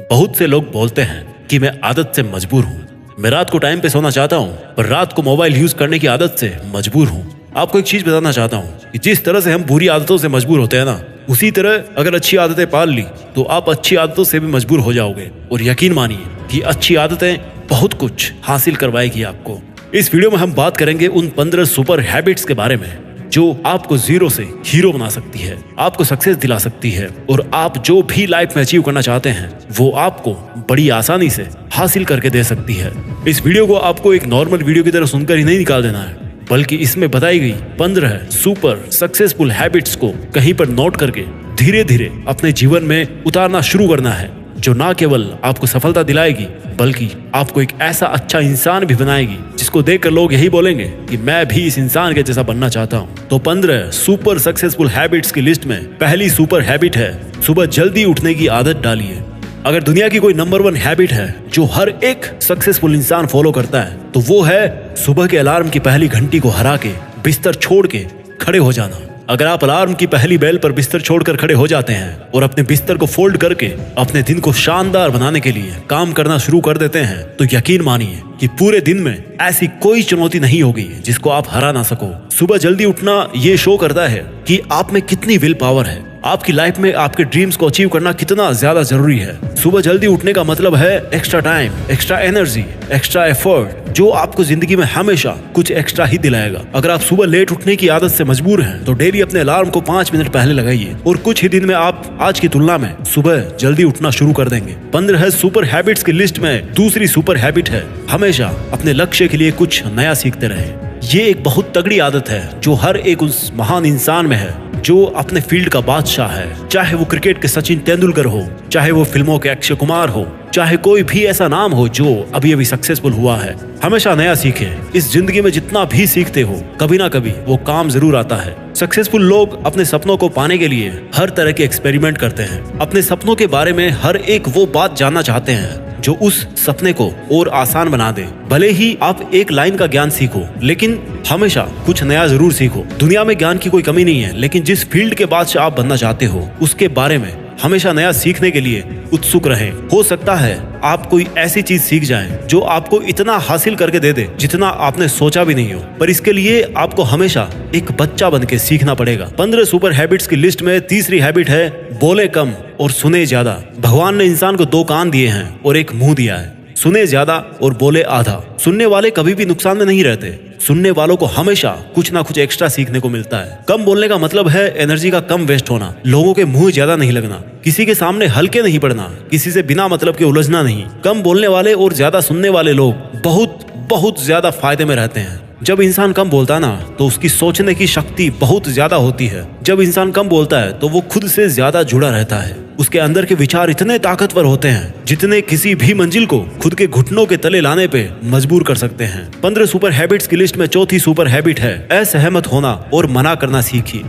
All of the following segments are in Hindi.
बहुत से लोग बोलते हैं कि मैं आदत से मजबूर हूँ, मैं रात को टाइम पे सोना चाहता हूँ पर रात को मोबाइल यूज करने की आदत से मजबूर हूँ। आपको एक चीज बताना चाहता हूँ कि जिस तरह से हम बुरी आदतों से मजबूर होते हैं ना, उसी तरह अगर अच्छी आदतें पाल ली तो आप अच्छी आदतों से भी मजबूर हो जाओगे। और यकीन मानिए कि अच्छी आदतें बहुत कुछ हासिल करवाएगी आपको। इस वीडियो में हम बात करेंगे उन 15 सुपर हैबिट्स के बारे में जो आपको जीरो से हीरो बना सकती है, आपको सक्सेस दिला सकती है और आप जो भी लाइफ में अचीव करना चाहते हैं वो आपको बड़ी आसानी से हासिल करके दे सकती है। इस वीडियो को आपको एक नॉर्मल वीडियो की तरह सुनकर ही नहीं निकाल देना है, बल्कि इसमें बताई गई 15 सुपर सक्सेसफुल हैबिट्स को कहीं पर नोट करके धीरे धीरे अपने जीवन में उतारना शुरू करना है, जो ना केवल आपको सफलता दिलाएगी बल्कि आपको एक ऐसा अच्छा इंसान भी बनाएगी जिसको देखकर लोग यही बोलेंगे कि मैं भी इस इंसान के जैसा बनना चाहता हूँ। तो 15 सुपर सक्सेसफुल हैबिट्स की लिस्ट में पहली सुपर हैबिट है सुबह जल्दी उठने की आदत डालिए। अगर दुनिया की कोई नंबर 1 हैबिट है जो हर एक सक्सेसफुल इंसान फॉलो करता है तो वो है सुबह के अलार्म की पहली घंटी को हरा के बिस्तर छोड़ के खड़े हो जाना। अगर आप अलार्म की पहली बेल पर बिस्तर छोड़कर खड़े हो जाते हैं और अपने बिस्तर को फोल्ड करके अपने दिन को शानदार बनाने के लिए काम करना शुरू कर देते हैं तो यकीन मानिए कि पूरे दिन में ऐसी कोई चुनौती नहीं होगी जिसको आप हरा ना सको। सुबह जल्दी उठना ये शो करता है कि आप में कितनी विल पावर है, आपकी लाइफ में आपके ड्रीम्स को अचीव करना कितना ज्यादा जरूरी है। सुबह जल्दी उठने का मतलब है extra time, extra energy, extra effort, जो आपको जिंदगी में हमेशा कुछ एक्स्ट्रा ही दिलाएगा। अगर आप सुबह लेट उठने की आदत से मजबूर हैं तो डेली अपने अलार्म को 5 मिनट पहले लगाइए और कुछ ही दिन में आप आज की तुलना में सुबह जल्दी उठना शुरू कर देंगे। 15 सुपर हैबिट्स की लिस्ट में दूसरी सुपर हैबिट है हमेशा अपने लक्ष्य के लिए कुछ नया सीखते रहे। ये एक बहुत तगड़ी आदत है जो हर एक उस महान इंसान में है जो अपने फील्ड का बादशाह है। चाहे वो क्रिकेट के सचिन तेंदुलकर हो, चाहे वो फिल्मों के अक्षय कुमार हो, चाहे कोई भी ऐसा नाम हो जो अभी अभी सक्सेसफुल हुआ है, हमेशा नया सीखे। इस जिंदगी में जितना भी सीखते हो कभी ना कभी वो काम जरूर आता है। सक्सेसफुल लोग अपने सपनों को पाने के लिए हर तरह के एक्सपेरिमेंट करते हैं। अपने सपनों के बारे में हर एक वो बात जानना चाहते हैं जो उस सपने को और आसान बना दे। भले ही आप एक लाइन का ज्ञान सीखो लेकिन हमेशा कुछ नया जरूर सीखो। दुनिया में ज्ञान की कोई कमी नहीं है, लेकिन जिस फील्ड के बादशाह आप बनना चाहते हो उसके बारे में हमेशा नया सीखने के लिए उत्सुक रहें। हो सकता है आप कोई ऐसी चीज सीख जाएं जो आपको इतना हासिल करके दे दे जितना आपने सोचा भी नहीं हो, पर इसके लिए आपको हमेशा एक बच्चा बन के सीखना पड़ेगा। 15 सुपर हैबिट्स की लिस्ट में तीसरी हैबिट है बोले कम और सुने ज्यादा। भगवान ने इंसान को 2 कान दिए हैं और एक मुंह दिया है, सुने ज्यादा और बोले आधा। सुनने वाले कभी भी नुकसान में नहीं रहते, सुनने वालों को हमेशा कुछ ना कुछ एक्स्ट्रा सीखने को मिलता है। कम बोलने का मतलब है एनर्जी का कम वेस्ट होना, लोगों के मुंह ज्यादा नहीं लगना, किसी के सामने हल्के नहीं पड़ना, किसी से बिना मतलब के उलझना नहीं। कम बोलने वाले और ज्यादा सुनने वाले लोग बहुत बहुत ज्यादा फायदे में रहते हैं। जब इंसान कम बोलता है ना तो उसकी सोचने की शक्ति बहुत ज्यादा होती है। जब इंसान कम बोलता है तो वो खुद से ज्यादा जुड़ा रहता है। उसके अंदर के विचार इतने ताकतवर होते हैं जितने किसी भी मंजिल को खुद के घुटनों के तले लाने पे मजबूर कर सकते हैं। 15 सुपर हैबिट्स की लिस्ट में चौथी सुपर हैबिट है असहमत होना और मना करना सीखिए।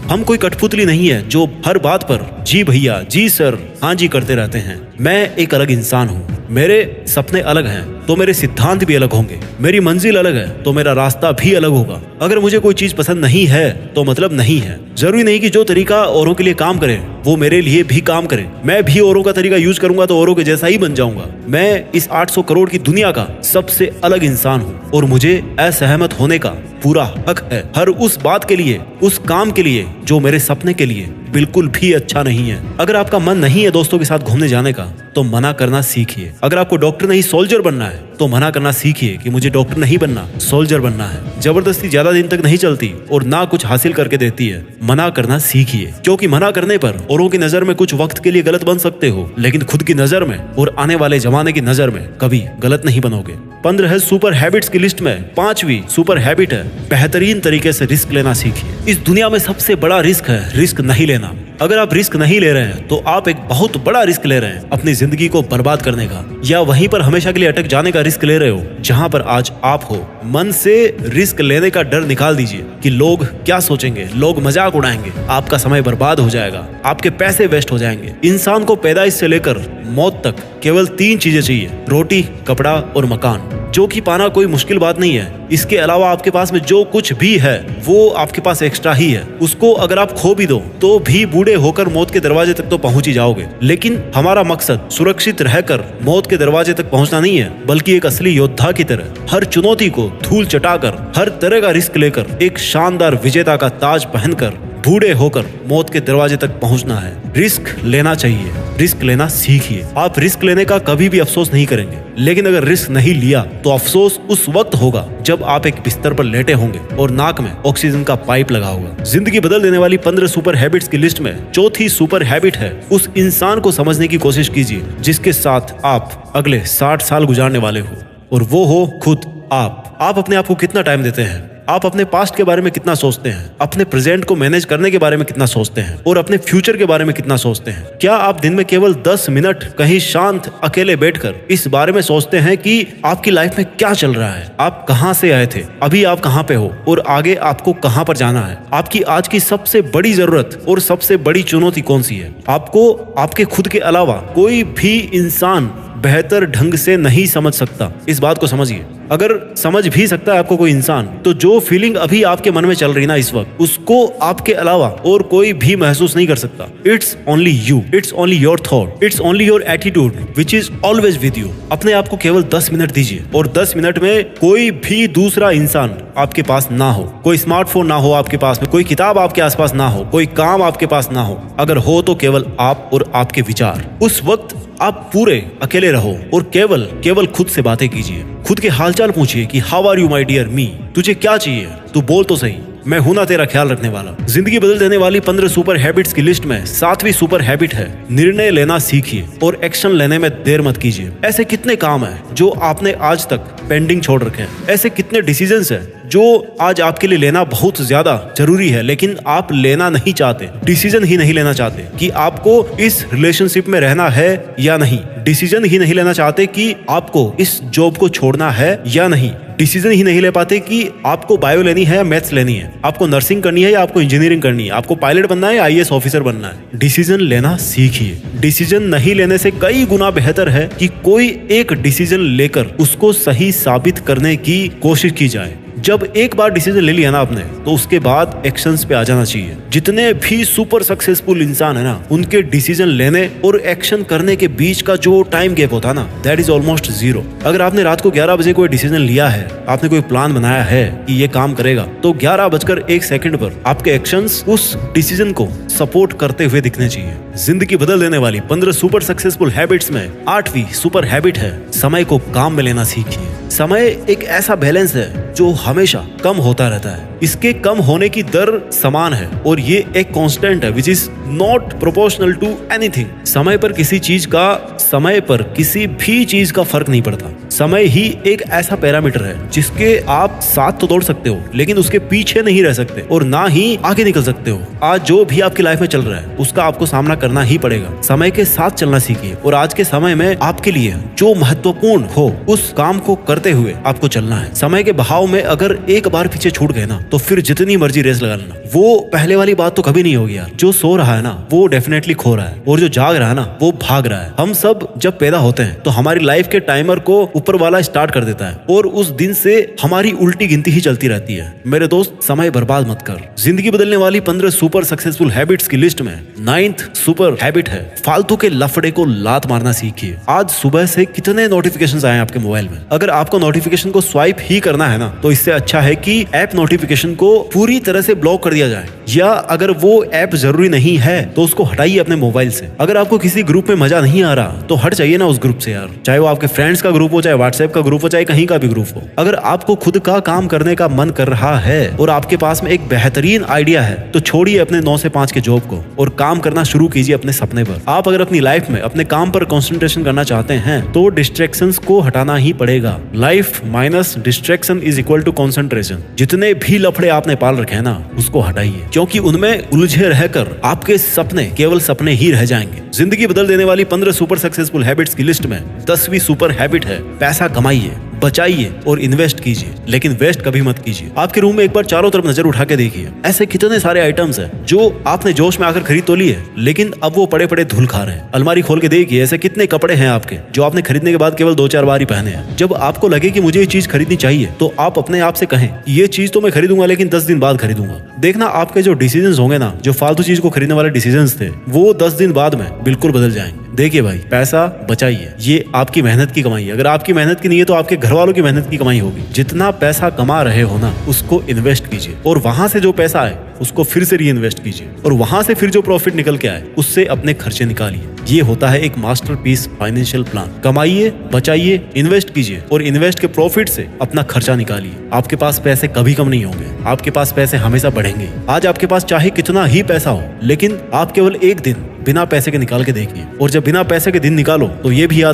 हम कोई कठपुतली नहीं है जो हर बात पर जी भैया, जी सर, हाँ जी करते रहते हैं। मैं एक अलग इंसान हूँ, मेरे सपने अलग हैं तो मेरे सिद्धांत भी अलग होंगे, मेरी मंजिल अलग है तो मेरा रास्ता भी अलग होगा। अगर मुझे कोई चीज पसंद नहीं है तो मतलब नहीं है। जरूरी नहीं कि जो तरीका औरों के लिए काम करे वो मेरे लिए भी काम करे। मैं भी औरों का तरीका यूज करूंगा तो औरों के जैसा ही बन जाऊंगा। मैं इस 800 करोड़ की दुनिया का सबसे अलग इंसान हूँ और मुझे असहमत होने का पूरा हक है हर उस बात के लिए, उस काम के लिए जो मेरे सपने के लिए बिल्कुल भी अच्छा नहीं है। अगर आपका मन नहीं है दोस्तों के साथ घूमने जाने का तो मना करना सीखिए। अगर आपको डॉक्टर नहीं सोल्जर बनना है तो मना करना सीखिए कि मुझे डॉक्टर नहीं बनना, सोल्जर बनना है। जबरदस्ती ज्यादा दिन तक नहीं चलती और ना कुछ हासिल करके देती है। मना करना सीखिए, क्योंकि मना करने पर औरों की नजर में कुछ वक्त के लिए गलत बन सकते हो लेकिन खुद की नजर में और आने वाले जमाने की नजर में कभी गलत नहीं बनोगे। 15 सुपर हैबिट्स की लिस्ट में 5वीं सुपर हैबिट है बेहतरीन तरीके से रिस्क लेना सीखिए। इस दुनिया में सबसे बड़ा रिस्क है रिस्क नहीं लेना। अगर आप रिस्क नहीं ले रहे हैं तो आप एक बहुत बड़ा रिस्क ले रहे हैं अपनी जिंदगी को बर्बाद करने का, या वहीं पर हमेशा के लिए अटक जाने का रिस्क ले रहे हो जहां पर आज आप हो। मन से रिस्क लेने का डर निकाल दीजिए कि लोग क्या सोचेंगे, लोग मजाक उड़ाएंगे, आपका समय बर्बाद हो जाएगा, आपके पैसे वेस्ट हो जाएंगे। इंसान को पैदाइश से लेकर मौत तक केवल 3 चीजें चाहिए, रोटी, कपड़ा और मकान, जो कि पाना कोई मुश्किल बात नहीं है। इसके अलावा आपके पास में जो कुछ भी है वो आपके पास एक्स्ट्रा ही है। उसको अगर आप खो भी दो तो भी बूढ़े होकर मौत के दरवाजे तक तो पहुंच ही जाओगे। लेकिन हमारा मकसद सुरक्षित रहकर मौत के दरवाजे तक पहुंचना नहीं है, बल्कि एक असली योद्धा की तरह हर चुनौती को धूल चटाकर, हर तरह का रिस्क लेकर, एक शानदार विजेता का ताज पहनकर बूढ़े होकर मौत के दरवाजे तक पहुंचना है। रिस्क लेना चाहिए, रिस्क लेना सीखिए। आप रिस्क लेने का कभी भी अफसोस नहीं करेंगे, लेकिन अगर रिस्क नहीं लिया तो अफसोस उस वक्त होगा जब आप एक बिस्तर पर लेटे होंगे और नाक में ऑक्सीजन का पाइप लगा होगा। जिंदगी बदल देने वाली 15 सुपर हैबिट्स की लिस्ट में चौथी सुपर हैबिट है, उस इंसान को समझने की कोशिश कीजिए जिसके साथ आप अगले 60 साल गुजारने वाले हो, और वो हो खुद आप। आप अपने आप को कितना टाइम देते हैं? आप अपने पास्ट के बारे में कितना सोचते हैं? अपने प्रेजेंट को मैनेज करने के बारे में कितना सोचते हैं? और अपने फ्यूचर के बारे में कितना सोचते हैं? क्या आप दिन में केवल 10 मिनट कहीं शांत अकेले बैठकर इस बारे में सोचते हैं कि आपकी लाइफ में क्या चल रहा है? आप कहां से आए थे, अभी आप कहां पे हो और आगे आपको कहां पर जाना है? आपकी आज की सबसे बड़ी जरूरत और सबसे बड़ी चुनौती कौन सी है? आपको आपके खुद के अलावा कोई भी इंसान बेहतर ढंग से नहीं समझ सकता। इस बात को समझिए। अगर समझ भी सकता है आपको कोई इंसान, तो जो फीलिंग अभी आपके मन में चल रही ना इस वक्त, उसको आपके अलावा और कोई भी महसूस नहीं कर सकता। It's only you, it's only your thought, it's only your attitude which is always with you. अपने आप को केवल 10 मिनट दीजिए, और 10 मिनट में कोई भी दूसरा इंसान आपके पास ना हो, कोई स्मार्टफोन ना हो आपके पास में, कोई किताब आपके आसपास ना हो, कोई काम आपके पास ना हो। अगर हो तो केवल आप और आपके विचार। उस वक्त आप पूरे अकेले रहो और केवल खुद से बातें कीजिए। खुद के हालचाल पूछिए कि how are you my dear मी, तुझे क्या चाहिए, तू बोल तो सही, मैं हूं ना तेरा ख्याल रखने वाला। जिंदगी बदल देने वाली 15 सुपर हैबिट्स की लिस्ट में 7वीं सुपर हैबिट है, निर्णय लेना सीखिए और एक्शन लेने में देर मत कीजिए। ऐसे कितने काम है जो आपने आज तक पेंडिंग छोड़ रखे हैं? ऐसे कितने डिसीजंस है जो आज आपके लिए लेना बहुत ज्यादा जरूरी है, लेकिन आप लेना नहीं चाहते, डिसीजन ही नहीं लेना चाहते कि आपको इस रिलेशनशिप में रहना है या नहीं, डिसीजन ही नहीं लेना चाहते कि आपको इस जॉब को छोड़ना है या नहीं, डिसीजन ही नहीं ले पाते कि आपको बायो लेनी है या मैथ्स लेनी है, आपको नर्सिंग करनी है या आपको इंजीनियरिंग करनी है, आपको पायलट बनना है या आईएएस ऑफिसर बनना है। डिसीजन लेना सीखिए। डिसीजन नहीं लेने से कई गुना बेहतर है कि कोई एक डिसीजन लेकर उसको सही साबित करने की कोशिश की जाए। जब एक बार डिसीजन ले लिया ना आपने, तो उसके बाद एक्शंस पे आ जाना चाहिए। जितने भी सुपर सक्सेसफुल इंसान है ना, उनके डिसीजन लेने और एक्शन करने के बीच का जो टाइम गैप होता है ना, दैट इज ऑलमोस्ट 0। अगर आपने रात को 11 बजे कोई डिसीजन लिया है, आपने कोई प्लान बनाया है कि ये काम करेगा, तो 11:01 पर आपके एक्शंस उस डिसीजन को सपोर्ट करते हुए दिखने चाहिए। जिंदगी बदल देने वाली 15 सुपर सक्सेसफुल हैबिट्स में 8वीं सुपर हैबिट है, समय को काम में लेना सीखिए। समय एक ऐसा बैलेंस है जो हमेशा कम होता रहता है। इसके कम होने की दर समान है और ये एक कांस्टेंट है which is not proportional to anything. समय पर किसी चीज का फर्क नहीं पड़ता। समय ही एक ऐसा पैरामीटर है जिसके आप साथ तो दौड़ सकते हो, लेकिन उसके पीछे नहीं रह सकते और ना ही आगे निकल सकते हो। आज जो भी आपकी लाइफ में चल रहा है उसका आपको सामना करना ही पड़ेगा। समय के साथ चलना सीखिए और आज के समय में आपके लिए जो महत्वपूर्ण हो उस काम को करते हुए आपको चलना है। समय के बहाव में अगर एक बार पीछे छूट गए ना, तो फिर जितनी मर्जी रेस लगा लेना, वो पहले वाली बात तो कभी नहीं होगी यार। जो सो रहा है ना वो डेफिनेटली खो रहा है, और जो जाग रहा है ना वो भाग रहा है। हम सब जब पैदा होते हैं तो हमारी लाइफ के टाइमर को ऊपर वाला स्टार्ट कर देता है और उस दिन से हमारी उल्टी गिनती ही चलती रहती है। मेरे दोस्त, समय बर्बाद मत कर। जिंदगी बदलने वाली 15 सुपर सक्सेसफुल हैबिट्स की लिस्ट में 9th सुपर हैबिट है, फालतू के लफड़े को लात मारना सीखिए। आज सुबह से कितने नोटिफिकेशंस आए आपके मोबाइल में। अगर आपको नोटिफिकेशन को स्वाइप ही करना है ना, तो इससे अच्छा है कि ऐप नोटिफिकेशन को पूरी तरह से ब्लॉक कर दिया जाए, या अगर वो ऐप जरूरी नहीं है तो उसको हटाइए अपने मोबाइल से। अगर आपको किसी ग्रुप में मजा नहीं आ रहा तो हट जाइए ना उस ग्रुप से यार, चाहे वो आपके फ्रेंड्स का ग्रुप हो, चाहे व्हाट्सएप का ग्रुप हो, चाहे कहीं का भी ग्रुप हो। अगर आपको खुद का काम करने का मन कर रहा है और आपके पास में एक बेहतरीन आइडिया है, तो छोड़िए अपने 9 से 5 के जॉब को और काम करना शुरू कीजिए अपने सपने पर। आप अगर अपनी लाइफ में अपने काम पर कंसंट्रेशन करना चाहते हैं तो डिस्ट्रैक्शंस को हटाना ही पड़ेगा। Life minus distraction is equal to concentration. जितने भी लफड़े आपने पाल रखे हैं ना, उसको हटाइए, क्योंकि उनमें उलझे रहकर आपके सपने केवल सपने ही रह जाएंगे। जिंदगी बदल देने वाली 15 सुपर सक्सेसफुल हैबिट्स की लिस्ट में 10वीं सुपर हैबिट है, पैसा कमाइए, बचाइए और इन्वेस्ट कीजिए, लेकिन वेस्ट कभी मत कीजिए। आपके रूम में एक बार चारों तरफ नजर उठा के देखिए, ऐसे कितने सारे आइटम्स हैं जो आपने जोश में आकर खरीद तो लिए, लेकिन अब वो पड़े पड़े धूल खा रहे हैं। अलमारी खोल के देखिए, ऐसे कितने कपड़े हैं आपके जो आपने खरीदने के बाद केवल 2-4 बार ही पहने हैं। जब आपको लगे कि मुझे ये चीज खरीदनी चाहिए, तो आप अपने आप से कहें ये चीज तो मैं खरीदूंगा, लेकिन 10 दिन बाद खरीदूंगा। देखना आपके जो डिसीजंस होंगे ना, जो फालतू चीज को खरीदने वाले डिसीजंस थे, वो 10 दिन बाद में बिल्कुल बदल जाएंगे। देखिए भाई, पैसा बचाइए, ये आपकी मेहनत की कमाई है। अगर आपकी मेहनत की नहीं है तो आपके घर वालों की मेहनत की कमाई होगी। जितना पैसा कमा रहे हो ना, उसको इन्वेस्ट कीजिए, और वहां से जो पैसा आए उसको फिर से री इन्वेस्ट कीजिए, और वहां से फिर जो प्रॉफिट निकल के आए उससे अपने खर्चे निकालिए। ये होता है एक मास्टरपीस फाइनेंशियल प्लान। कमाइए, बचाइए, इन्वेस्ट कीजिए, और इन्वेस्ट के प्रॉफिट से अपना खर्चा निकालिए। आपके पास पैसे कभी कम नहीं होंगे, आपके पास पैसे हमेशा बढ़ेंगे। आज आपके पास चाहे कितना ही पैसा हो, लेकिन आप केवल एक दिन बिना पैसे के निकाल के देखिए, और जब बिना पैसे के दिन निकालो तो ये भी याद